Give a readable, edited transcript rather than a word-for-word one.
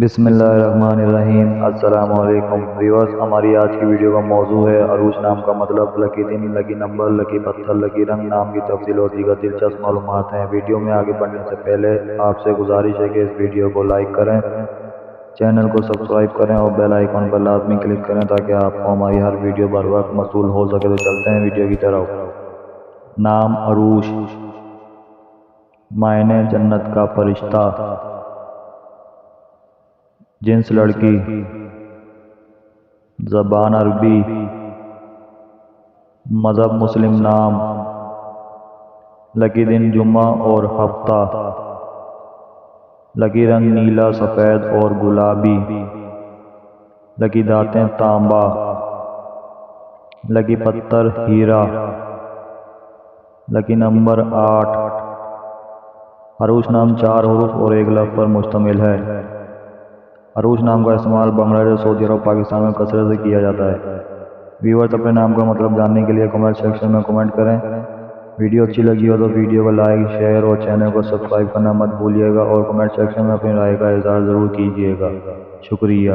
بسم اللہ الرحمن الرحیم۔ السلام علیکم ویورز، ہماری آج کی ویڈیو کا موضوع ہے عروج نام کا مطلب، لکی دن، لکی نمبر، لکی پتھر، لکی رنگ، نام کی تفصیل اور دیگر دلچسپ معلومات ہیں۔ ویڈیو میں آگے بڑھنے سے پہلے آپ سے گزارش ہے کہ اس ویڈیو کو لائک کریں، چینل کو سبسکرائب کریں اور بیل آئیکن پر لازمی کلک کریں تاکہ آپ کو ہماری ہر ویڈیو بر وقت موصول ہو سکے۔ تو چلتے ہیں ویڈیو کی طرف۔ نام عروج، معنی جنت کا فرشتہ، جنس لڑکی، زبان عربی، مذہب مسلم، نام لکی دن جمعہ اور ہفتہ، لکی رنگ نیلا، سفید اور گلابی، لکی دھاتیں تانبا، لکی پتھر ہیرا، لکی نمبر 8۔ عروج نام 4 حروف اور ایک لفظ پر مشتمل ہے۔ عروج نام کا استعمال بنگلہ دیش، سعودی عرب، پاکستان میں کثرت سے کیا جاتا ہے۔ ویورز، اپنے نام کا مطلب جاننے کے لیے کمنٹ سیکشن میں کمنٹ کریں۔ ویڈیو اچھی لگی ہو تو ویڈیو کو لائک، شیئر اور چینل کو سبسکرائب کرنا مت بھولیے گا، اور کمنٹ سیکشن میں اپنی رائے کا اظہار ضرور کیجیے گا۔ شکریہ۔